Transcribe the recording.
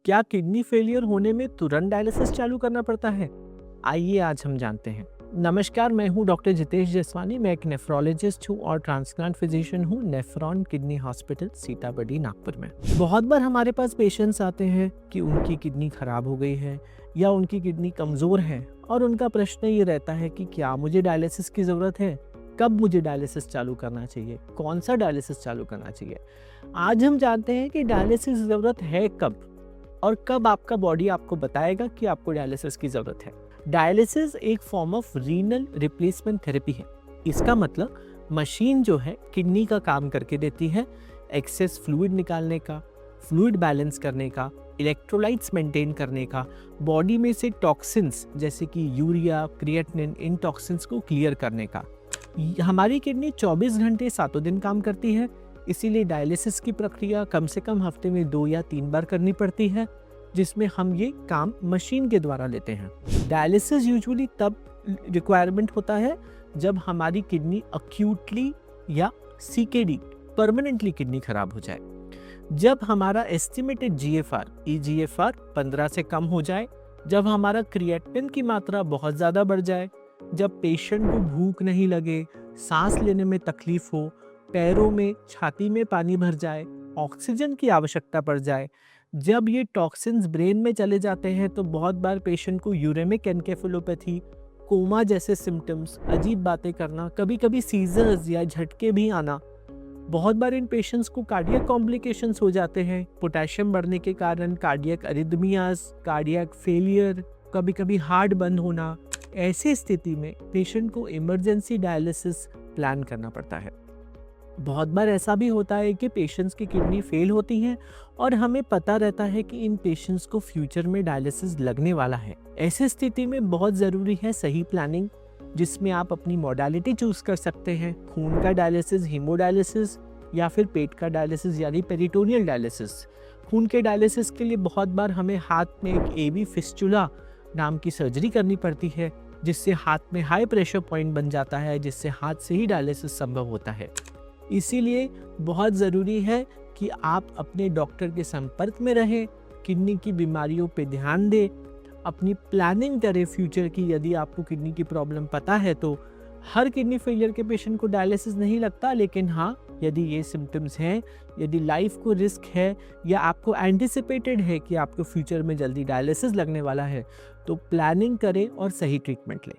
क्या kidney failure होने में तुरंत डायलिसिस चालू करना पड़ता है? आइए आज हम जानते हैं। नमस्कार, मैं हूं डॉक्टर जितेश जसवानी। मैं एक नेफ्रोलॉजिस्ट हूं और ट्रांसप्लांट फिजिशियन हूं nephron kidney hospital Sitabardi Nagpur में। बहुत बार हमारे पास पेशेंट्स आते हैं कि उनकी किडनी खराब हो गई है या उनकी किडनी कमज़ोर है और उनका प्रश्न ये रहता है कि क्या मुझे डायलिसिस की ज़रूरत है, कब मुझे डायलिसिस चालू करना चाहिए, कौन सा डायलिसिस चालू करना चाहिए। आज हम जानते हैं कि डायलिसिस ज़रूरत है कब और कब आपका बॉडी आपको बताएगा कि आपको डायलिसिस की ज़रूरत है। डायलिसिस एक form of renal replacement therapy है। इसका मतलब मशीन जो है किडनी का काम करके देती है एक्सेस फ्लूइड निकालने का, फ्लूइड बैलेंस करने का, इलेक्ट्रोलाइट्स मेंटेन करने का, बॉडी में से टॉक्सिन्स जैसे कि यूरिया, क्रिएटिनिन, इन टॉक्सिन्स को क्लियर करने का। हमारी किडनी 24 घंटे सातों दिन काम करती है, इसीलिए डायलिसिस की प्रक्रिया कम से कम हफ्ते में 2 या 3 बार करनी पड़ती है, जिसमें हम ये काम मशीन के द्वारा लेते हैं। डायलिसिस यूजुअली तब रिक्वायरमेंट होता है जब हमारी किडनी अक्यूटली या सीकेडी परमानेंटली किडनी खराब हो जाए, जब हमारा एस्टिमेटेड जीएफआर ईजीएफआर 15 से कम हो जाए, जब हमारा क्रिएटिनिन की मात्रा बहुत ज़्यादा बढ़ जाए, जब पेशेंट को भूख नहीं लगे, सांस लेने में तकलीफ हो, पैरों में, छाती में पानी भर जाए, ऑक्सीजन की आवश्यकता पड़ जाए, जब ये टॉक्सिन्स ब्रेन में चले जाते हैं तो बहुत बार पेशेंट को यूरेमिक एन्केफेलोपैथी, कोमा जैसे सिम्टम्स, अजीब बातें करना, कभी-कभी सीजर्स या झटके भी आना। बहुत बार इन पेशेंट्स को कार्डियक कॉम्प्लिकेशंस हो जाते हैं, पोटेशियम बढ़ने के कारण कार्डियक अरिथमियाज, कार्डियक फेलियर, कभी-कभी हार्ट बंद होना। ऐसी स्थिति में पेशेंट को इमरजेंसी डायलिसिस प्लान करना पड़ता है। बहुत बार ऐसा भी होता है कि पेशेंट्स की किडनी फेल होती हैं और हमें पता रहता है कि इन पेशेंट्स को फ्यूचर में डायलिसिस लगने वाला है। ऐसी स्थिति में बहुत ज़रूरी है सही प्लानिंग, जिसमें आप अपनी मॉडलिटी चूज़ कर सकते हैं, खून का डायलिसिस, हीमोडायलिसिस या फिर पेट का डायलिसिस यानी पेरिटोनियल डायलिसिस। खून के डायलिसिस के लिए बहुत बार हमें हाथ में एक एवी फिस्टुला नाम की सर्जरी करनी पड़ती है, जिससे हाथ में हाई प्रेशर पॉइंट बन जाता है, जिससे हाथ से ही डायलिसिस संभव होता है। इसीलिए बहुत ज़रूरी है कि आप अपने डॉक्टर के संपर्क में रहें, किडनी की बीमारियों पे ध्यान दें, अपनी प्लानिंग करें फ्यूचर की। यदि आपको किडनी की प्रॉब्लम पता है तो हर किडनी फेलियर के पेशेंट को डायलिसिस नहीं लगता, लेकिन हाँ, यदि ये सिम्टम्स हैं, यदि लाइफ को रिस्क है या आपको एंटिसिपेटेड है कि आपको फ्यूचर में जल्दी डायलिसिस लगने वाला है, तो प्लानिंग करें और सही ट्रीटमेंट लें।